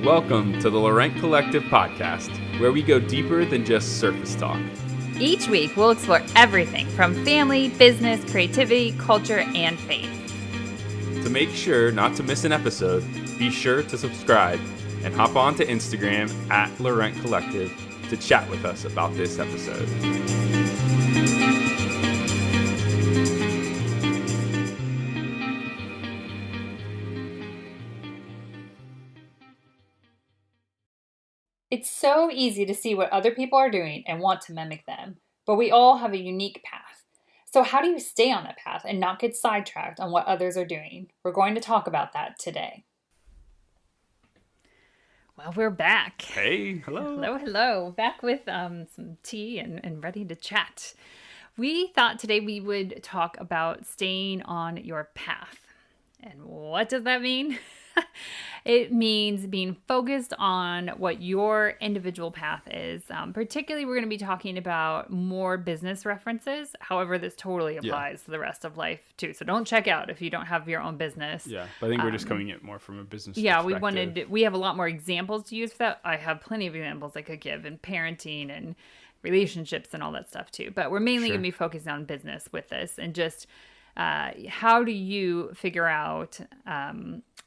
Welcome to the Laurent Collective podcast, where we go deeper than just surface talk. Each week, we'll explore everything from family, business, creativity, culture, and faith. To make sure not to miss an episode, be sure to subscribe and hop on to Instagram at Laurent Collective to chat with us about this episode. It's so easy to see what other people are doing and want to mimic them, but we all have a unique path. So how do you stay on that path and not get sidetracked on what others are doing? We're going to talk about that today. Well, we're back. Hey, hello. Hello. Back with some tea and ready to chat. We thought today we would talk about staying on your path. And what does that mean? It means being focused on what your individual path is. Particularly, we're going to be talking about more business references. However, this totally applies to the rest of life too. So don't check out if you don't have your own business. Yeah, but I think we're just coming at more from a business Yeah, perspective. we have a lot more examples to use for that. I have plenty of examples I could give in parenting and relationships and all that stuff too. But we're mainly going to be focused on business with this and just how do you figure out,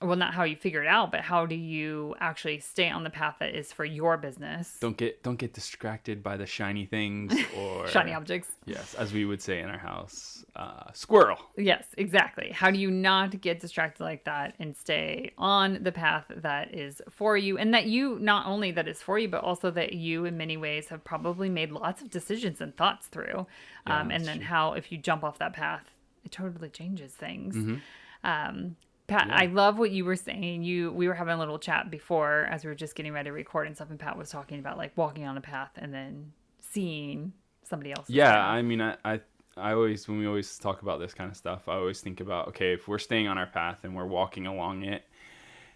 well, not how you figure it out, but how do you actually stay on the path that is for your business? Don't get distracted by the shiny things or shiny objects. Yes, as we would say in our house, squirrel. Yes, exactly. How do you not get distracted like that and stay on the path that is for you, and that you not only that is for you, but also that you in many ways have probably made lots of decisions and thoughts through, and then how if you jump off that path, it totally changes things. Mm-hmm. Pat, I love what you were saying. We were having a little chat before as we were just getting ready to record and stuff, and Pat was talking about like walking on a path and then seeing somebody else. Yeah, I mean, I always, when we always talk about this kind of stuff, I always think about, okay, if we're staying on our path and we're walking along it,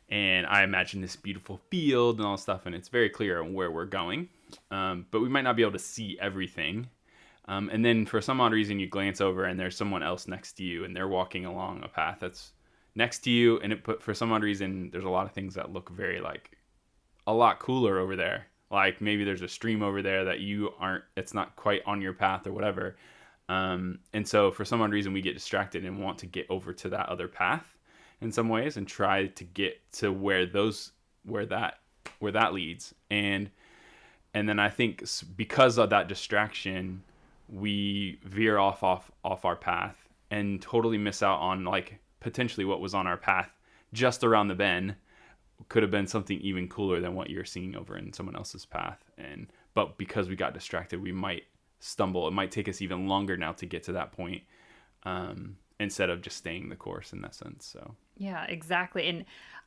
and I imagine this beautiful field and all stuff, and it's very clear where we're going, but we might not be able to see everything. And then for some odd reason, you glance over and there's someone else next to you and they're walking along a path that's next to you. And for some odd reason, there's a lot of things that look very like a lot cooler over there. Like maybe there's a stream over there that it's not quite on your path or whatever. And so for some odd reason, we get distracted and want to get over to that other path in some ways and try to get to where that leads. And then I think because of that distraction, we veer off our path and totally miss out on like potentially what was on our path just around the bend could have been something even cooler than what you're seeing over in someone else's path. But because we got distracted, we might stumble. It might take us even longer now to get to that point, instead of just staying the course in that sense. So yeah, exactly. And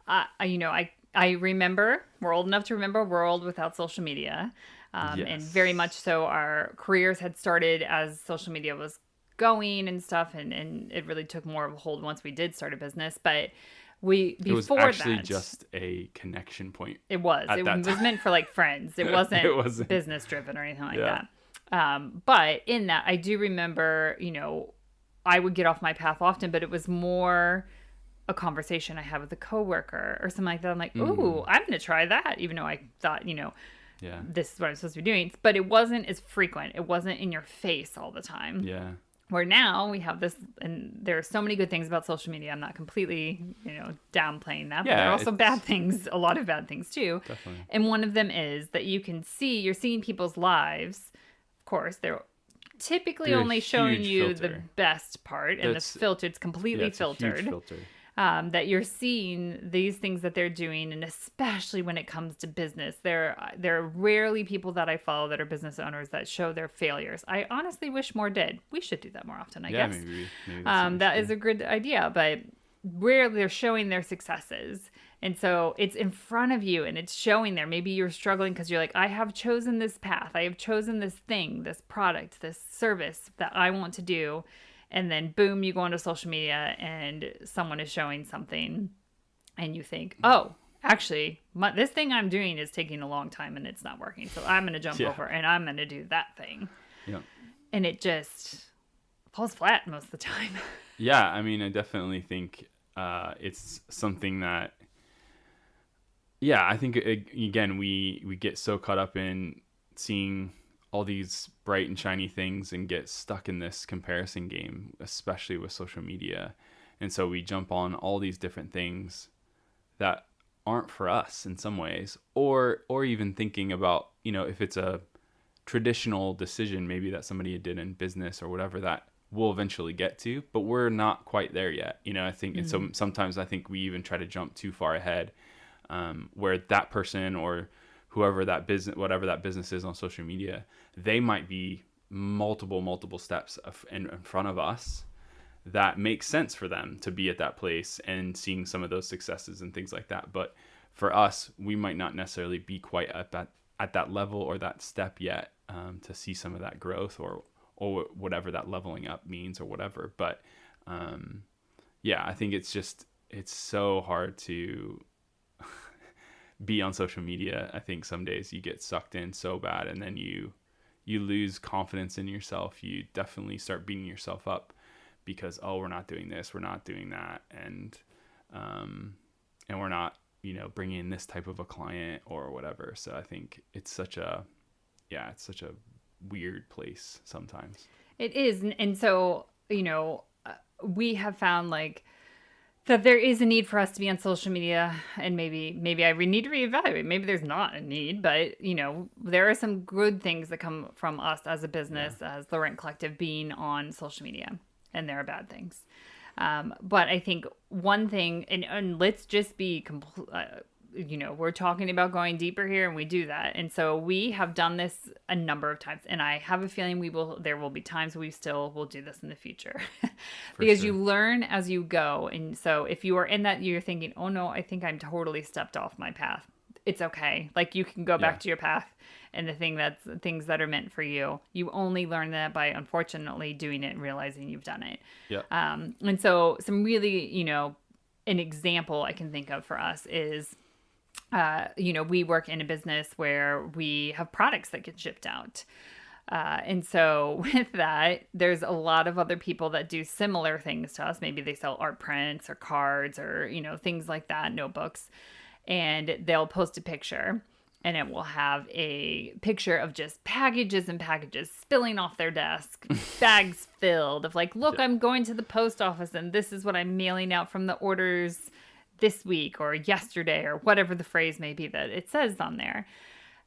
I remember, we're old enough to remember a world without social media. And very much so our careers had started as social media was going and stuff. And it really took more of a hold once we did start a business. But it was actually just a connection point. It was meant for like friends. It wasn't business driven or anything like that. But in that, I do remember, I would get off my path often, but it was more a conversation I had with a coworker or something like that. I'm like, ooh, I'm going to try that. Even though I thought, this is what I'm supposed to be doing. But it wasn't as frequent. It wasn't in your face all the time. Yeah. Where now we have this, and there are so many good things about social media. I'm not completely, downplaying that. But there are also bad things, a lot of bad things too. Definitely. And one of them is that you're seeing people's lives. Of course, they're typically only showing you the best part, and it's completely filtered. A huge filter. That you're seeing these things that they're doing, and especially when it comes to business, there are rarely people that I follow that are business owners that show their failures. I honestly wish more did. We should do that more often, I guess. Maybe that is a good idea, but rarely they're showing their successes. And so it's in front of you and it's showing there. Maybe you're struggling because you're like, I have chosen this path. I have chosen this thing, this product, this service that I want to do. And then boom, you go onto social media and someone is showing something and you think, oh, actually, this thing I'm doing is taking a long time and it's not working. So I'm going to jump over and I'm going to do that thing. Yeah. And it just falls flat most of the time. Yeah. I mean, I definitely think it's something that yeah, I think again we get so caught up in seeing all these bright and shiny things and get stuck in this comparison game, especially with social media. And so we jump on all these different things that aren't for us in some ways, or even thinking about, if it's a traditional decision maybe that somebody did in business or whatever that we'll eventually get to, but we're not quite there yet. I think, and so sometimes I think we even try to jump too far ahead, where that person or whoever that business, whatever that business is on social media, they might be multiple steps in front of us that makes sense for them to be at that place and seeing some of those successes and things like that. But for us, we might not necessarily be quite at that level or that step yet, to see some of that growth or whatever that leveling up means or whatever. But yeah, I think it's so hard to be on social media. I think some days you get sucked in so bad, and then you lose confidence in yourself. You definitely start beating yourself up because, oh, we're not doing this, we're not doing that, and we're not, bringing in this type of a client or whatever. So I think it's such a weird place sometimes. It is. And so, we have found like that there is a need for us to be on social media, and maybe I need to reevaluate. Maybe there's not a need, but there are some good things that come from us as a business, as the Rent Collective, being on social media, and there are bad things. But I think one thing, and let's just be we're talking about going deeper here, and we do that. And so we have done this a number of times, and I have a feeling there will be times we still will do this in the future because you learn as you go. And so if you are in that, you're thinking, oh no, I think I'm totally stepped off my path. It's okay. Like, you can go back to your path and things that are meant for you. You only learn that by, unfortunately, doing it and realizing you've done it. Yeah. And so some really, an example I can think of for us is, we work in a business where we have products that get shipped out. And so with that, there's a lot of other people that do similar things to us. Maybe they sell art prints or cards or, things like that, notebooks. And they'll post a picture, and it will have a picture of just packages and packages spilling off their desk, bags filled of like, look, I'm going to the post office and this is what I'm mailing out from the orders this week or yesterday, or whatever the phrase may be that it says on there.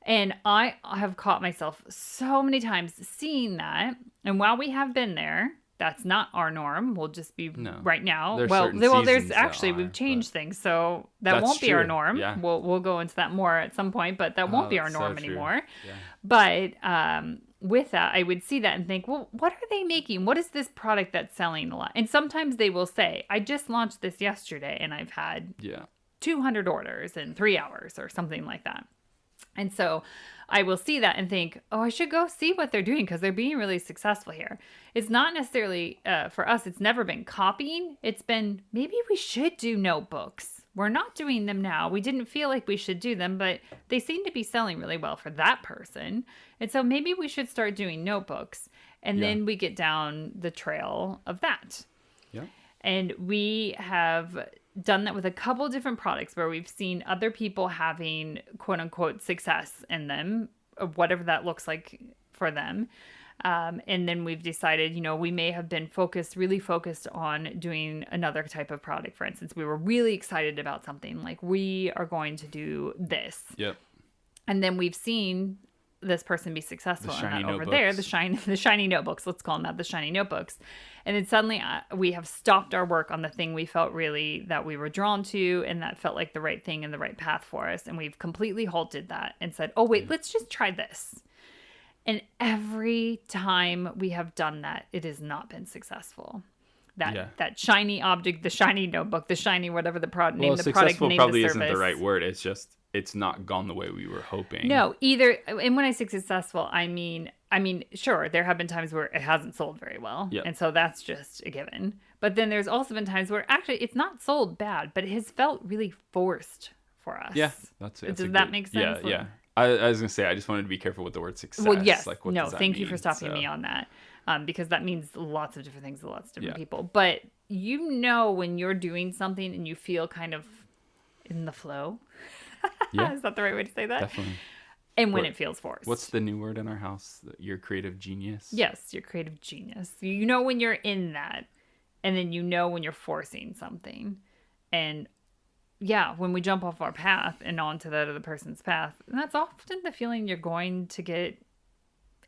And I have caught myself so many times seeing that. And while we have been there, that's not our norm. We'll just be right now. There's actually, we've changed things. So that won't be our norm. Yeah. We'll go into that more at some point, but that won't be our norm anymore. Yeah. But with that, I would see that and think, well, what are they making? What is this product that's selling a lot? And sometimes they will say, I just launched this yesterday and I've had 200 orders in 3 hours or something like that. And so I will see that and think, oh, I should go see what they're doing because they're being really successful here. It's not necessarily, for us, it's never been copying. It's been, maybe we should do notebooks. We're not doing them now. We didn't feel like we should do them, but they seem to be selling really well for that person. And so maybe we should start doing notebooks. And then we get down the trail of that. Yeah. And we have done that with a couple different products where we've seen other people having quote unquote success in them, whatever that looks like for them. And then we've decided, we may have been really focused on doing another type of product. For instance, we were really excited about something like, we are going to do this. Yep. And then we've seen this person be successful in that over there, the shiny notebooks, let's call them that, the shiny notebooks. And then suddenly we have stopped our work on the thing we felt really that we were drawn to and that felt like the right thing and the right path for us. And we've completely halted that and said, oh, wait, let's just try this. And every time we have done that, it has not been successful. That shiny object, the shiny notebook, the shiny whatever the product name, the product name, probably the service. Isn't the right word. It's just, it's not gone the way we were hoping. No, either. And when I say successful, I mean, sure, there have been times where it hasn't sold very well. Yep. And so that's just a given. But then there's also been times where actually it's not sold bad, but it has felt really forced for us. Yeah. Does that make sense? Yeah. I was going to say, I just wanted to be careful with the word success. Well, yes. Like, thank you for stopping me on that. Because that means lots of different things to lots of different people. But when you're doing something and you feel kind of in the flow, Yeah, Is that the right way to say that? definitely. And when What, it feels forced. what's the new word in our house? Your creative genius? Yes, your creative genius. You know when you're in that, and then you know when you're forcing something. And yeah, when we jump off our path and onto that other person's path, that's often the feeling you're going to get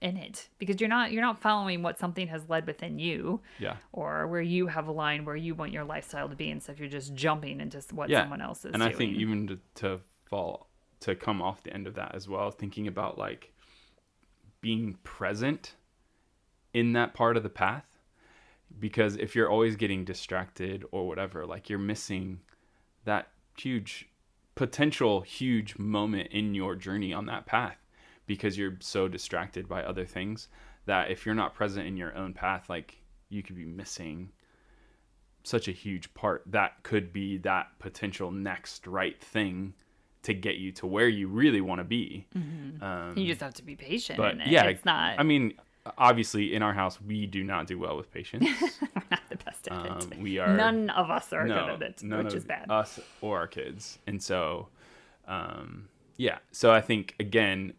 in it, because you're not following what something has led within you, Yeah. or where you have a line where you want your lifestyle to be and stuff. You're just jumping into what Yeah. someone else is And doing. I think even to come off the end of that as well, thinking about like being present in that part of the path, because if you're always getting distracted or whatever, like you're missing that huge moment in your journey on that path, because you're so distracted by other things, that if you're not present in your own path, like you could be missing such a huge part that could be that potential next right thing to get you to where you really want to be. You just have to be patient. But in it. yeah, It's not. I mean, obviously in our house we do not do well with patience. We're not the best at it. We are None of us are no, good at it, none which of is bad. us or our kids. And so yeah, so I think again,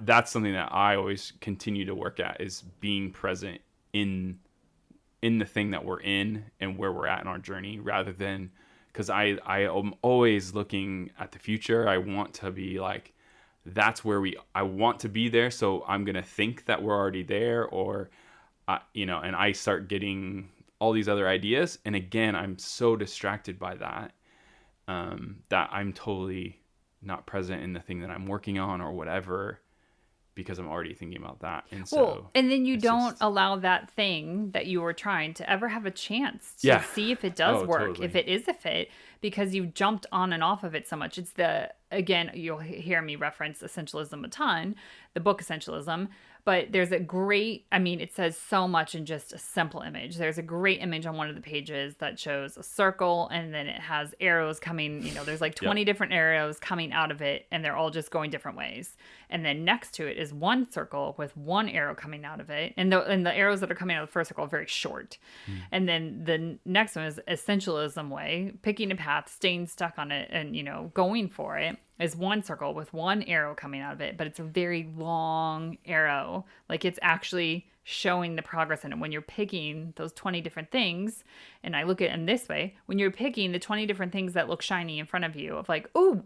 that's something that I always continue to work at, is being present in the thing that we're in and where we're at in our journey, rather than, because I am always looking at the future. I want to be like, that's where I want to be there, so I'm gonna think that we're already there, or and I start getting all these other ideas, and again I'm so distracted by that, that I'm totally not present in the thing that I'm working on or whatever, because I'm already thinking about that. And so Well, and then you it's don't just- allow that thing that you were trying to ever have a chance to Yeah. see if it does Oh, work, totally. if it is a fit, because you jumped on and off of it so much. It's again, you'll hear me reference Essentialism a ton, the book Essentialism, but there's a great, I mean, it says so much in just a simple image. There's a great image on one of the pages that shows a circle, and then it has arrows coming, there's like 20 different arrows coming out of it, and they're all just going different ways. And then next to it is one circle with one arrow coming out of it. And the arrows that are coming out of the first circle are very short. And then the next one is Essentialism way, picking a path, staying stuck on it, and, going for it, is one circle with one arrow coming out of it, but it's a very long arrow. Like it's actually showing the progress in it. When you're picking those 20 different things, and I look at it in this way, when you're picking the 20 different things that look shiny in front of you, of like, oh,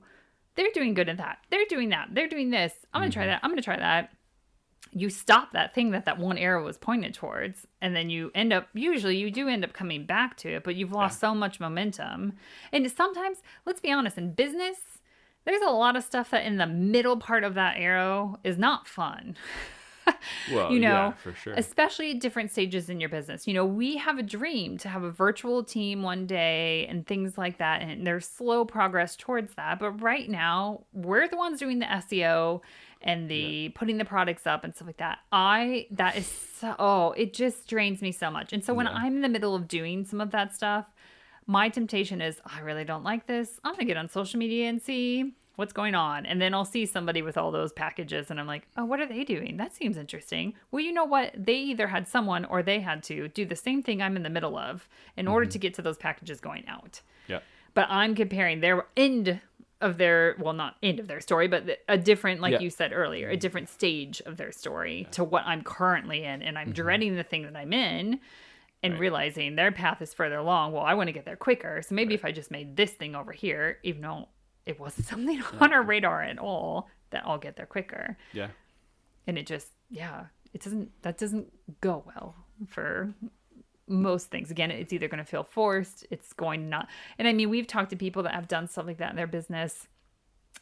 they're doing good at that. They're doing that. They're doing this. I'm going to try that. I'm going to try that. You stop that thing that one arrow was pointed towards, and then usually you do end up coming back to it, but you've lost so much momentum. And sometimes, let's be honest, in business, there's a lot of stuff that in the middle part of that arrow is not fun. Well, yeah, for sure. Especially at different stages in your business. We have a dream to have a virtual team one day and things like that. And there's slow progress towards that. But right now, we're the ones doing the SEO and the putting the products up and stuff like that. It just drains me so much. And so when I'm in the middle of doing some of that stuff, my temptation is, I really don't like this. I'm going to get on social media and see what's going on. And then I'll see somebody with all those packages and I'm like, oh, what are they doing? That seems interesting. Well, you know what? They either had someone or they had to do the same thing I'm in the middle of in order to get to those packages going out. Yeah. But I'm comparing their not end of their story, but a different, like you said earlier, a different stage of their story to what I'm currently in. And I'm dreading the thing that I'm in. And realizing their path is further along. Well, I want to get there quicker. So maybe if I just made this thing over here, even though it wasn't something on our radar at all, that I'll get there quicker. Yeah. And it just, that doesn't go well for most things. Again, it's either going to feel forced, it's going not. And I mean, we've talked to people that have done stuff like that in their business,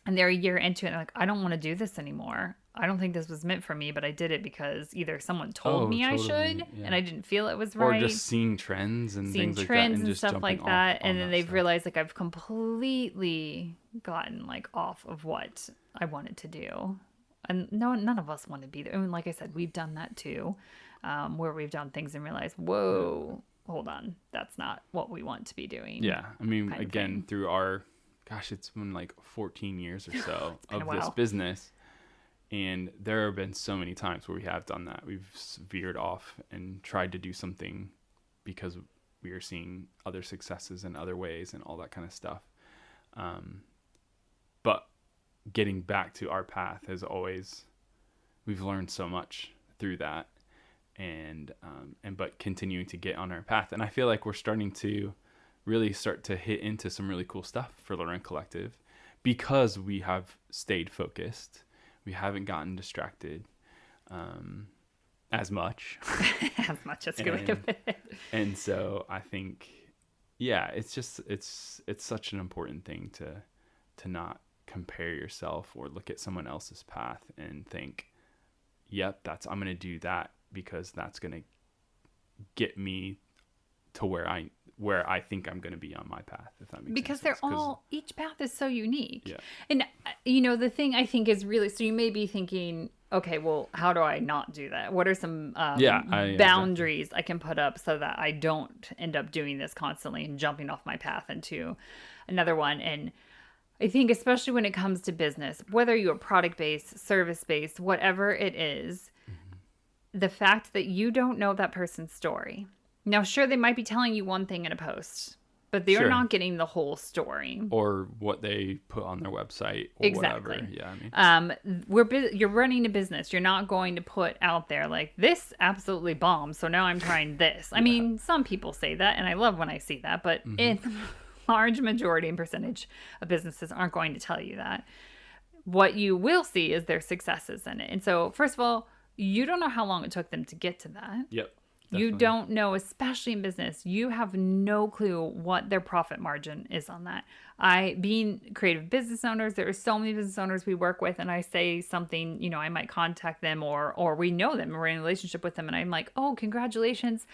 and they're a year into it and they're like, I don't want to do this anymore. I don't think this was meant for me, but I did it because either someone told me I should and I didn't feel it was right. Or just seeing trends and things like that. And just stuff like that. And then they've stuff. realized like I've completely gotten like off of what I wanted to do. And none of us want to be there. I mean, like I said, we've done that too, where we've done things and realized, whoa, hold on, that's not what we want to be doing. Yeah. I mean, again, through our, it's been like 14 years or so of this business. And there have been so many times where we have done that. We've veered off and tried to do something because we are seeing other successes in other ways and all that kind of stuff. But getting back to our path has always, we've learned so much through that, and but continuing to get on our path. And I feel like we're starting to really start to hit into some really cool stuff for Lauren Collective because we have stayed focused. We haven't gotten distracted as much. As much as good way to put it. And so I think, yeah, it's just, it's such an important thing to not compare yourself or look at someone else's path and think, yep, I'm going to do that because that's going to get me to where I think I'm going to be on my path, if that makes because sense. Because each path is so unique. Yeah. And, the thing I think is really, so you may be thinking, okay, well, how do I not do that? What are some boundaries I can put up so that I don't end up doing this constantly and jumping off my path into another one? And I think especially when it comes to business, whether you're product-based, service-based, whatever it is, the fact that you don't know that person's story. Now, sure, they might be telling you one thing in a post, but they're not getting the whole story. Or what they put on their website or whatever. Yeah, I mean, you're running a business. You're not going to put out there like, this absolutely bombed, so now I'm trying this. I mean, some people say that, and I love when I see that, but in the large majority and percentage of businesses aren't going to tell you that. What you will see is their successes in it. And so, first of all, you don't know how long it took them to get to that. Yep. Definitely. You don't know, especially in business, you have no clue what their profit margin is on that. Being creative business owners, there are so many business owners we work with, and I say something, I might contact them or we know them, we're in a relationship with them, and I'm like, oh, congratulations.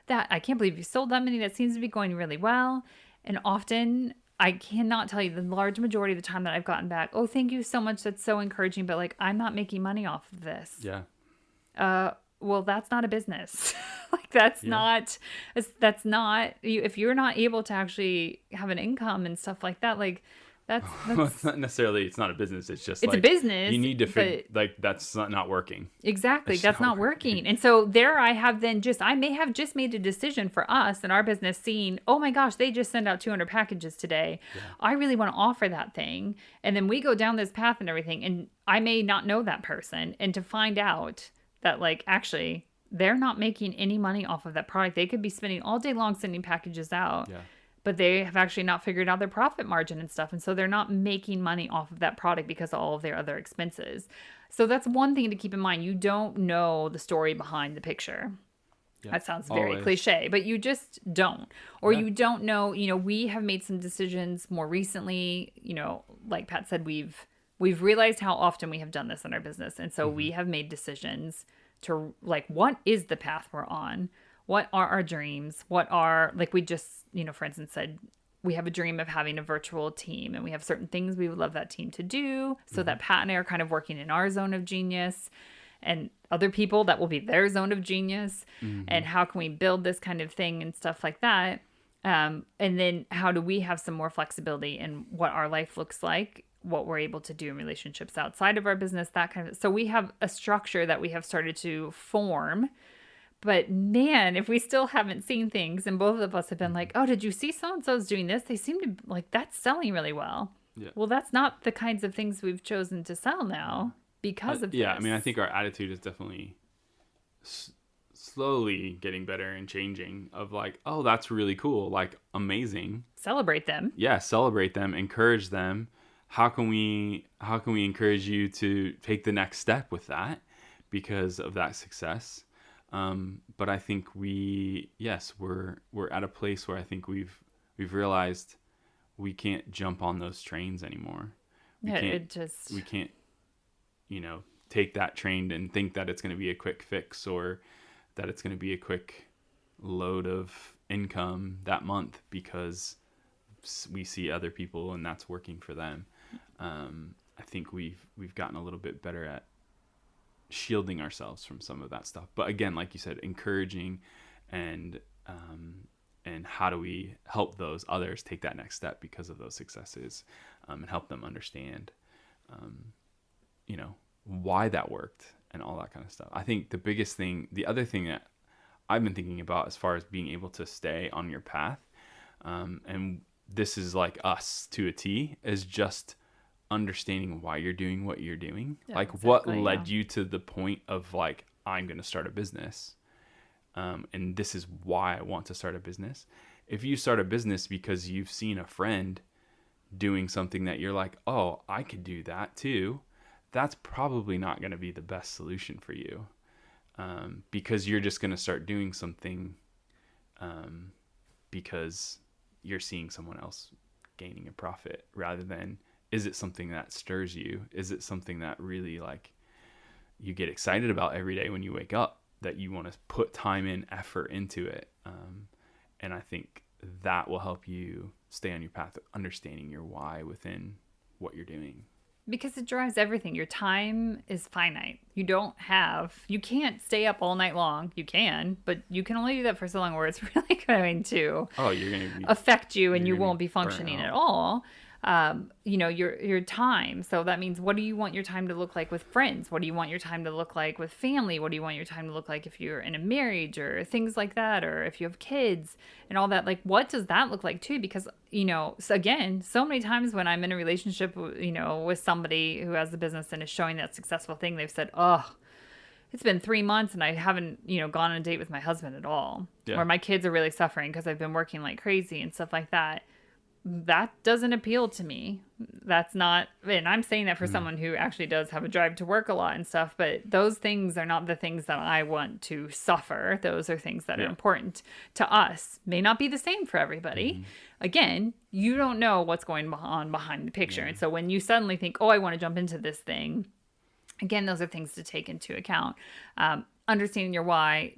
I can't believe you sold that many. That seems to be going really well. And often, I cannot tell you the large majority of the time that I've gotten back, oh, thank you so much. That's so encouraging. But I'm not making money off of this. Yeah. Well, that's not a business. That's not, if you're not able to actually have an income and stuff like that, that's it's not necessarily, it's not a business. It's just it's a business. You need to figure, that's not working. Exactly. That's not working. And so there I have then I may have just made a decision for us in our business seeing, oh my gosh, they just send out 200 packages today. Yeah. I really want to offer that thing. And then we go down this path and everything. And I may not know that person. And to find out that actually they're not making any money off of that product. They could be spending all day long sending packages out, but they have actually not figured out their profit margin and stuff. And so they're not making money off of that product because of all of their other expenses. So that's one thing to keep in mind. You don't know the story behind the picture. Yeah, that sounds very cliche, but you just don't. Or you don't know, we have made some decisions more recently, like Pat said, we've realized how often we have done this in our business. And so we have made decisions to what is the path we're on? What are our dreams? What are, we just, for instance, said we have a dream of having a virtual team and we have certain things we would love that team to do. So that Pat and I are kind of working in our zone of genius and other people that will be their zone of genius. And how can we build this kind of thing and stuff like that? And then how do we have some more flexibility in what our life looks like, what we're able to do in relationships outside of our business, that kind of. So we have a structure that we have started to form. But man, if we still haven't seen things, and both of us have been like, oh, did you see so-and-so's doing this? They seem to that's selling really well. Yeah. Well, that's not the kinds of things we've chosen to sell now because of this. Yeah, I mean, I think our attitude is definitely slowly getting better and changing of oh, that's really cool. Amazing. Celebrate them. Yeah, celebrate them, encourage them. How can we encourage you to take the next step with that because of that success? But I think we're at a place where I think we've realized we can't jump on those trains anymore. We can't, take that train and think that it's going to be a quick fix or that it's going to be a quick load of income that month because we see other people and that's working for them. I think we've gotten a little bit better at shielding ourselves from some of that stuff. But again, like you said, encouraging and how do we help those others take that next step because of those successes, and help them understand, why that worked and all that kind of stuff. I think the other thing that I've been thinking about as far as being able to stay on your path, and this is us to a T, is just understanding why you're doing what you're doing. Yeah, Like what exactly, led yeah. you to the point of like, I'm going to start a business. And this is why I want to start a business. If you start a business because you've seen a friend doing something that you're like, oh, I could do that too, that's probably not going to be the best solution for you. Because you're just going to start doing something because you're seeing someone else gaining a profit, rather than, is it something that stirs you? Is it something that really like you get excited about every day when you wake up, that you want to put time and effort into it? And I think that will help you stay on your path of understanding your why within what you're doing. Because it drives everything. Your time is finite. You can't stay up all night long. You can, but you can only do that for so long where it's really going to Oh, you're going to affect you and you gonna won't be burn functioning out. at all. Your time. So that means, what do you want your time to look like with friends? What do you want your time to look like with family? What do you want your time to look like if you're in a marriage or things like that, or if you have kids and all that? Like, what does that look like too? Because, again, so many times when I'm in a relationship, with somebody who has a business and is showing that successful thing, they've said, oh, it's been 3 months and I haven't, gone on a date with my husband at all. Yeah. Or my kids are really suffering because I've been working like crazy and stuff like that. That doesn't appeal to me. That's not, and I'm saying that for someone who actually does have a drive to work a lot and stuff, but those things are not the things that I want to suffer. Those are things that are important to us. May not be the same for everybody. Again, you don't know what's going on behind the picture. And so when you suddenly think, oh, I want to jump into this thing, again, those are things to take into account. Understanding your why,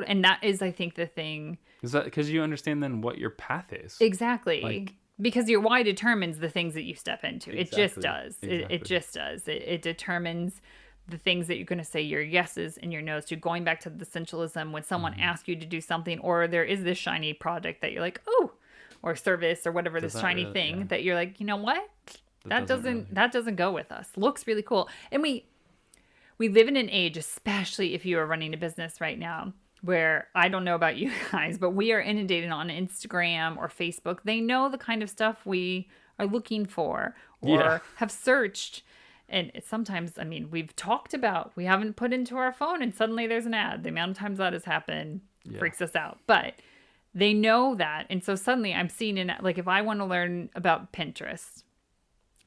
and that is, I think, the thing. Is that because you understand then what your path is? Exactly. Like, because your why determines the things that you step into. It just Exactly. does. Exactly. It just does. It determines the things that you're going to say your yeses and your nos to. Going back to the essentialism, when someone asks you to do something, or there is this shiny project that you're like, oh, or service or whatever, this that shiny really- thing yeah. that you're like, you know what? That doesn't doesn't go with us. Looks really cool. And we live in an age, especially if you are running a business right now, where I don't know about you guys, but we are inundated on Instagram or Facebook. They know the kind of stuff we are looking for or Yeah. have searched. And it's sometimes, we've talked about, we haven't put into our phone and suddenly there's an ad. The amount of times that has happened freaks us out. But they know that. And so suddenly I'm seeing, like, if I want to learn about Pinterest,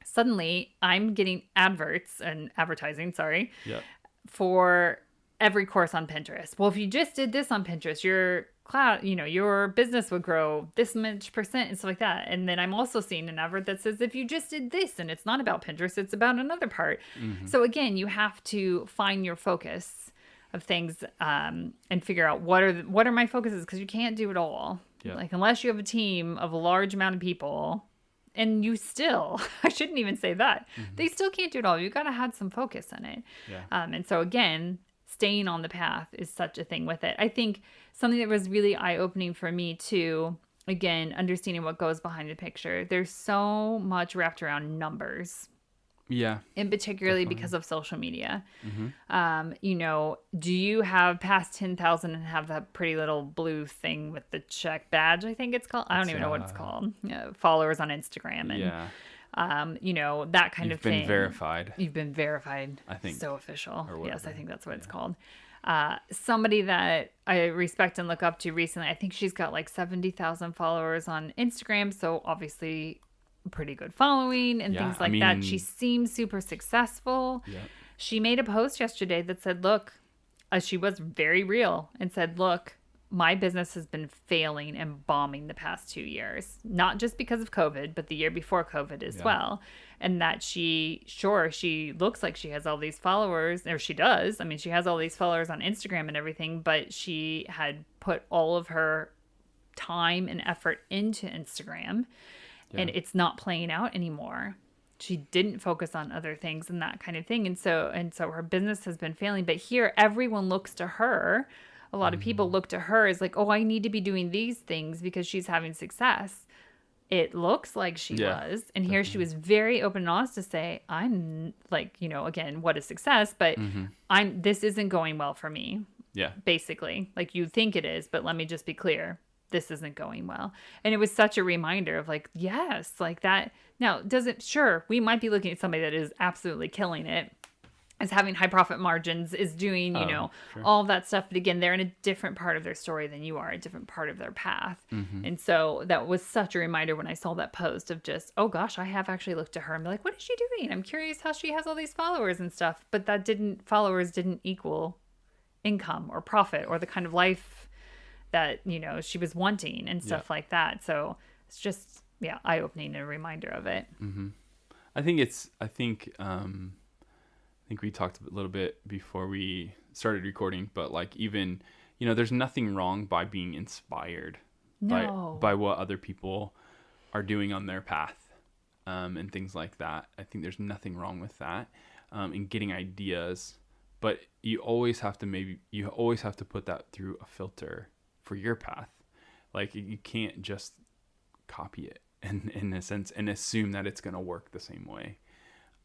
suddenly I'm getting advertising, Yep. for every course on Pinterest. Well, if you just did this on Pinterest, your business would grow this much percent and stuff like that. And then I'm also seeing an advert that says, if you just did this, and it's not about Pinterest, it's about another part. So again, you have to find your focus of things, and figure out what are my focuses, because you can't do it all. Yeah. Like, unless you have a team of a large amount of people, and you still, I shouldn't even say that, they still can't do it all. You got to have some focus in it. Yeah. And so again, staying on the path is such a thing with it. I think something that was really eye-opening for me too, again, understanding what goes behind the picture. There's so much wrapped around numbers, Yeah. and particularly because of social media. Do you have past 10,000 and have that pretty little blue thing with the check badge, I think it's called? I don't even know what it's called. Followers on Instagram and Yeah. that kind of You've thing. been verified. You've been verified. I think. So official. Or Yes, I whatever. think that's what it's called. Somebody that I respect and look up to recently, I think she's got like 70,000 followers on Instagram. So obviously pretty good following and Yeah, things I like that. mean- She seems super successful. Yep. She made a post yesterday that said, look, she was very real and said, look, my business has been failing and bombing the past 2 years, not just because of COVID, but the year before COVID as well. And that she looks like she has all these followers, or she does. I mean, she has all these followers on Instagram and everything, but she had put all of her time and effort into Instagram, and it's not playing out anymore. She didn't focus on other things and that kind of thing. And so her business has been failing. But here, everyone looks to her. A lot of people look to her as like, oh, I need to be doing these things because she's having success. It looks like she was. And here she was very open and honest to say, I'm like, again, what is success? But this isn't going well for me. Yeah. Basically, like, you think it is, but let me just be clear. this isn't going well. And it was such a reminder of like, yes, like that. Now, sure, we might be looking at somebody that is absolutely killing it, is having high profit margins, is doing, Sure. all of that stuff. But again, they're in a different part of their story than you are, a different part of their path. And so that was such a reminder when I saw that post of just, oh gosh, I have actually looked at her and be like, what is she doing? I'm curious how she has all these followers and stuff. But followers didn't equal income or profit or the kind of life that, she was wanting and stuff like that. So it's just, eye-opening and a reminder of it. I think we talked a little bit before we started recording, but like even, there's nothing wrong by being inspired by what other people are doing on their path, and things like that. I think there's nothing wrong with that, and getting ideas, but you always have to put that through a filter for your path. Like you can't just copy it in a sense and assume that it's going to work the same way.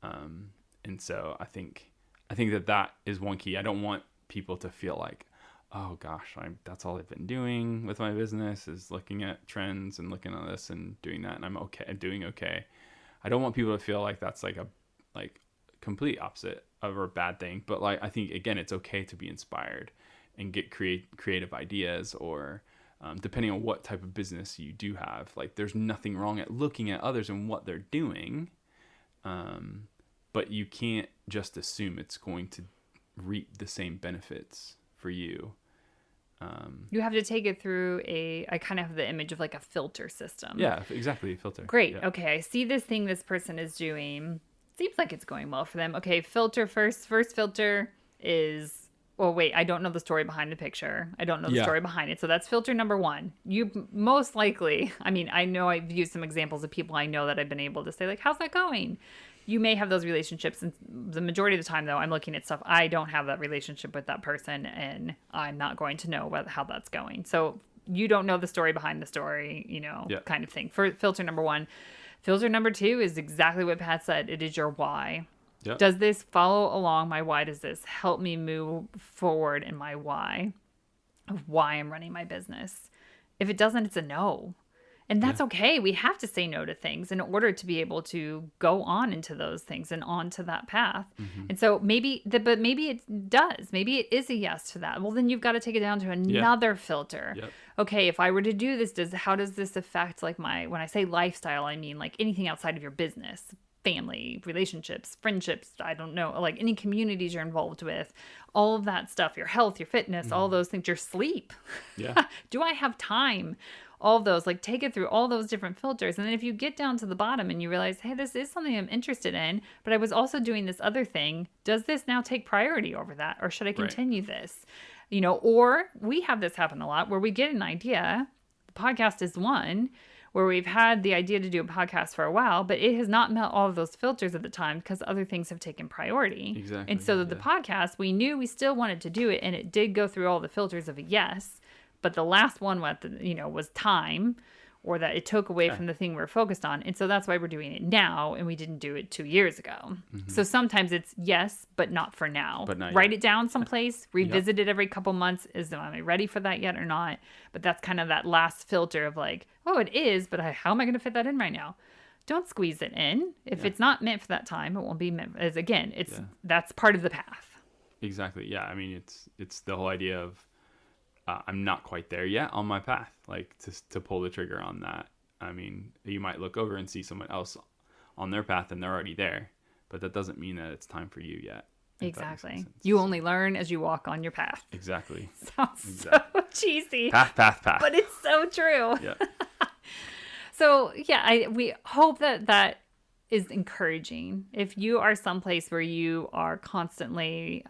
And so I think that is one key. I don't want people to feel like, oh gosh, that's all I've been doing with my business is looking at trends and looking at this and doing that, and I'm doing okay. I don't want people to feel like that's like a complete opposite of a bad thing. But like I think again, it's okay to be inspired and get creative ideas, or depending on what type of business you do have. Like there's nothing wrong at looking at others and what they're doing. But you can't just assume it's going to reap the same benefits for you. You have to take it through I kind of have the image of like a filter system. Yeah, exactly. Filter. Great. Yeah. Okay. I see this thing this person is doing. Seems like it's going well for them. Okay. Filter first. First filter is, well, wait, I don't know the story behind the picture. I don't know the story behind it. So that's filter number one. You most likely, I know I've used some examples of people I know that I've been able to say like, how's that going? You may have those relationships, and the majority of the time, though, I'm looking at stuff. I don't have that relationship with that person, and I'm not going to know how that's going. So you don't know the story behind the story, kind of thing. For filter number one. Filter number two is exactly what Pat said. It is your why. Yep. Does this follow along my why? Does this help me move forward in my why of why I'm running my business? If it doesn't, it's a no. And that's okay. We have to say no to things in order to be able to go on into those things and onto that path. And so maybe it does. Maybe it is a yes to that. Well, then you've got to take it down to another filter. Yep. Okay, if I were to do this, how does this affect like when I say lifestyle, I mean like anything outside of your business, family, relationships, friendships, I don't know, like any communities you're involved with, all of that stuff, your health, your fitness, all those things, your sleep. Yeah. Do I have time? All those, like take it through all those different filters. And then if you get down to the bottom and you realize, hey, this is something I'm interested in, but I was also doing this other thing. Does this now take priority over that? Or should I continue this? Or we have this happen a lot where we get an idea. The podcast is one where we've had the idea to do a podcast for a while, but it has not met all of those filters at the time because other things have taken priority. Exactly. And so the podcast, we knew we still wanted to do it, and it did go through all the filters of a yes. But the last one, was time, or that it took away from the thing we were focused on. And so that's why we're doing it now, and we didn't do it 2 years ago. So sometimes it's yes, but not for now. But not Write yet. it down someplace, revisit it every couple months. Am I ready for that yet or not? But that's kind of that last filter of like, oh, it is, but how am I going to fit that in right now? Don't squeeze it in. If it's not meant for that time, it won't be meant. That's part of the path. Exactly. Yeah. It's the whole idea of, I'm not quite there yet on my path, like to pull the trigger on that. You might look over and see someone else on their path and they're already there, but that doesn't mean that it's time for you yet. Exactly. You only learn as you walk on your path. Exactly. Sounds so cheesy. Path. But it's so true. Yeah. So we hope that is encouraging. If you are someplace where you are constantly,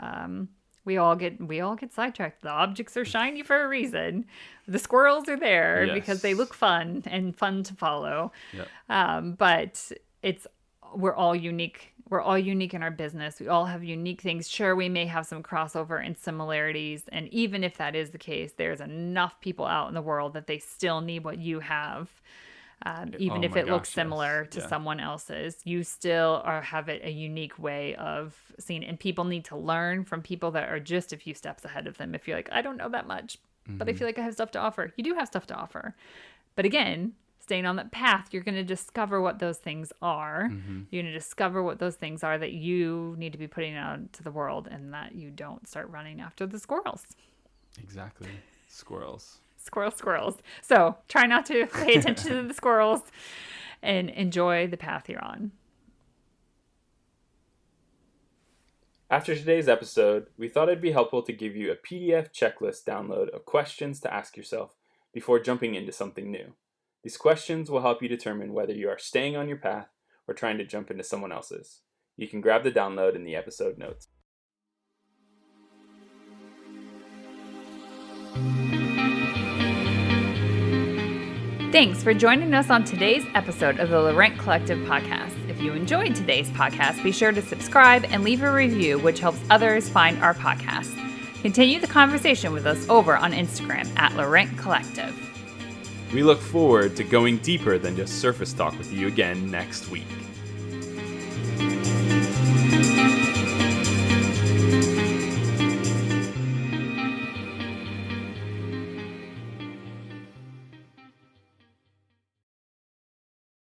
we all get sidetracked. The objects are shiny for a reason. The squirrels are there because they look fun and fun to follow. Yep. But we're all unique. We're all unique in our business. We all have unique things. Sure, we may have some crossover and similarities. And even if that is the case, there's enough people out in the world that they still need what you have. Even if it looks similar to someone else's, you still have a unique way of seeing it. And people need to learn from people that are just a few steps ahead of them. If you're like, I don't know that much, but I feel like I have stuff to offer. You do have stuff to offer. But again, staying on that path, you're going to discover what those things are. You're going to discover what those things are that you need to be putting out to the world, and that you don't start running after the squirrels. Exactly. Squirrels. Squirrels. So try not to pay attention to the squirrels and enjoy the path you're on. After today's episode, we thought it'd be helpful to give you a PDF checklist download of questions to ask yourself before jumping into something new. These questions will help you determine whether you are staying on your path or trying to jump into someone else's. You can grab the download in the episode notes. Thanks for joining us on today's episode of the Laurent Collective podcast. If you enjoyed today's podcast, be sure to subscribe and leave a review, which helps others find our podcast. Continue the conversation with us over on Instagram at Laurent Collective. We look forward to going deeper than just surface talk with you again next week.